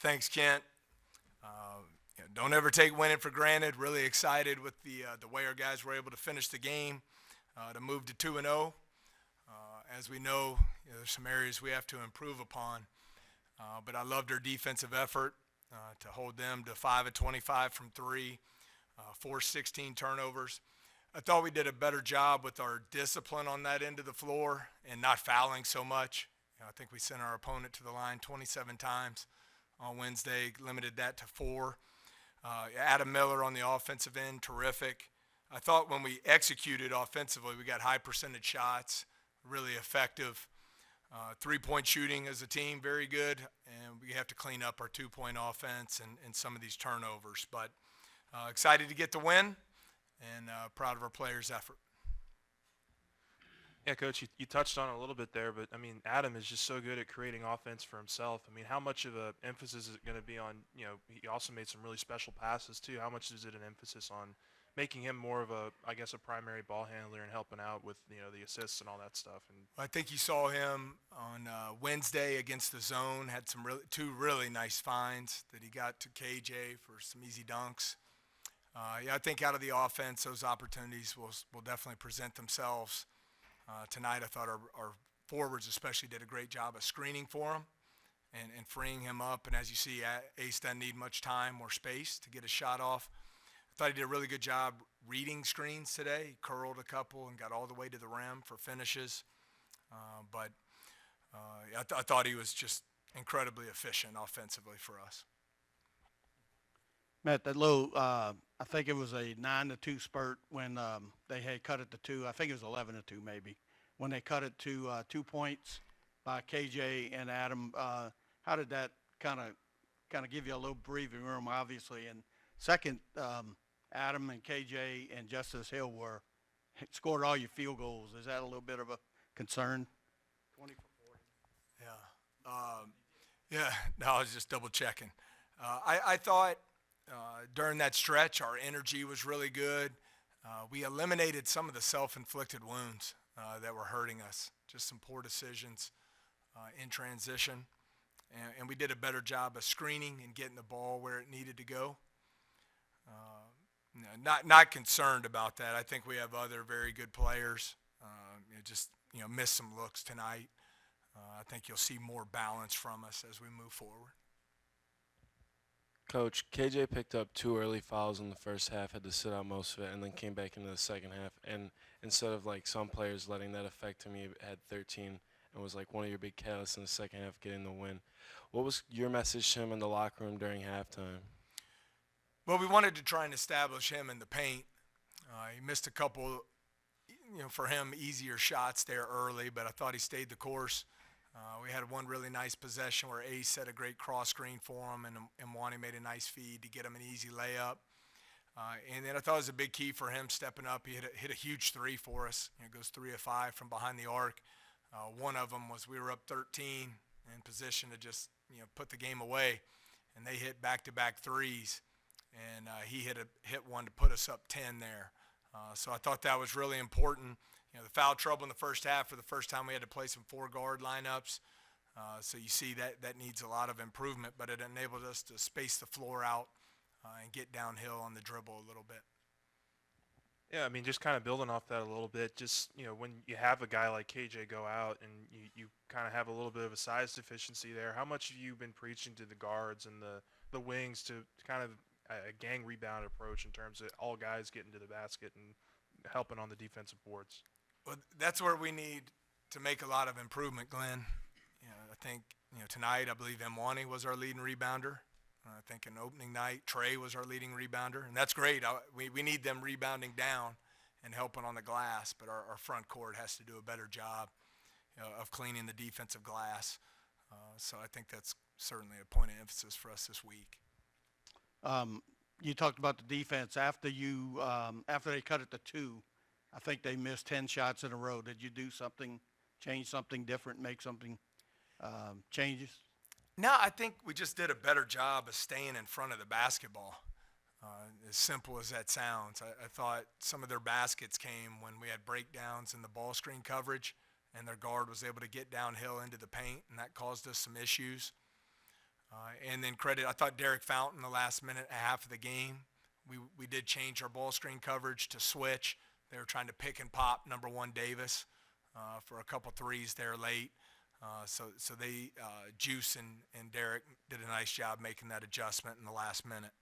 Thanks, Kent. Don't ever take winning for granted. Really excited with the way our guys were able to finish the game to move to 2-0. As we know, there's some areas we have to improve upon. But I loved our defensive effort to hold them to 5 of 25 from three, forced 16 turnovers. I thought we did a better job with our discipline on that end of the floor and not fouling so much. I think we sent our opponent to the line 27 times on Wednesday, limited that to 4. Adam Miller on the offensive end, terrific. I thought when we executed offensively, we got high percentage shots, really effective. Three-point shooting as a team, very good. And we have to clean up our two-point offense and some of these turnovers. But excited to get the win and proud of our players' effort. Yeah, Coach, you touched on it a little bit there, but, I mean, Adam is just so good at creating offense for himself. I mean, how much of an emphasis is it going to be on, he also made some really special passes, too. How much is it an emphasis on making him more of a primary ball handler and helping out with, the assists and all that stuff? And I think you saw him on Wednesday against the zone, had two really nice finds that he got to KJ for some easy dunks. I think out of the offense, those opportunities will definitely present themselves. Tonight, I thought our forwards especially did a great job of screening for him and freeing him up. And as you see, Ace doesn't need much time or space to get a shot off. I thought he did a really good job reading screens today. He curled a couple and got all the way to the rim for finishes. I thought he was just incredibly efficient offensively for us. Matt, that low, I think it was a 9-2 spurt when they had cut it to 2. I think it was 11-2 maybe. When they cut it to 2 points by KJ and Adam, how did that kind of give you a little breathing room, obviously? And second, Adam and KJ and Justice Hill scored all your field goals. Is that a little bit of a concern? 20 for 40. Yeah. No, I was just double checking. I thought during that stretch our energy was really good. We eliminated some of the self-inflicted wounds that were hurting us. Just some poor decisions in transition. And we did a better job of screening and getting the ball where it needed to go. Not concerned about that. I think we have other very good players. Missed some looks tonight. I think you'll see more balance from us as we move forward. Coach, KJ picked up 2 early fouls in the first half, had to sit out most of it, and then came back into the second half. And instead of like some players letting that affect him, he had 13 and was like one of your big catalysts in the second half getting the win. What was your message to him in the locker room during halftime? Well, we wanted to try and establish him in the paint. He missed a couple, for him, easier shots there early, but I thought he stayed the course. We had one really nice possession where Ace set a great cross screen for him, and Mwani made a nice feed to get him an easy layup. And then I thought it was a big key for him stepping up. He hit a huge three for us. It goes 3 of 5 from behind the arc. One of them was we were up 13 in position to just put the game away, and they hit back-to-back threes, and he hit one to put us up 10 there. So I thought that was really important. The foul trouble in the first half, for the first time we had to play some 4-guard lineups. So you see that needs a lot of improvement, but it enabled us to space the floor out and get downhill on the dribble a little bit. Yeah, I mean, just kind of building off that a little bit, just, when you have a guy like KJ go out and you kind of have a little bit of a size deficiency there, how much have you been preaching to the guards and the wings to kind of a gang rebound approach in terms of all guys getting to the basket and helping on the defensive boards? Well, that's where we need to make a lot of improvement, Glenn. I think, tonight I believe Mwani was our leading rebounder. I think in opening night, Trey was our leading rebounder, and that's great. We need them rebounding down and helping on the glass, but our front court has to do a better job of cleaning the defensive glass. So I think that's certainly a point of emphasis for us this week. You talked about the defense. After they cut it to 2, I think they missed 10 shots in a row. Did you do something, change something different, make something changes? No, I think we just did a better job of staying in front of the basketball. As simple as that sounds. I thought some of their baskets came when we had breakdowns in the ball screen coverage, and their guard was able to get downhill into the paint, and that caused us some issues. And then credit, I thought Derek Fountain the last minute and a half of the game, we did change our ball screen coverage to switch. They were trying to pick and pop number one Davis for a couple threes there late. So they, Juice and Derek did a nice job making that adjustment in the last minute.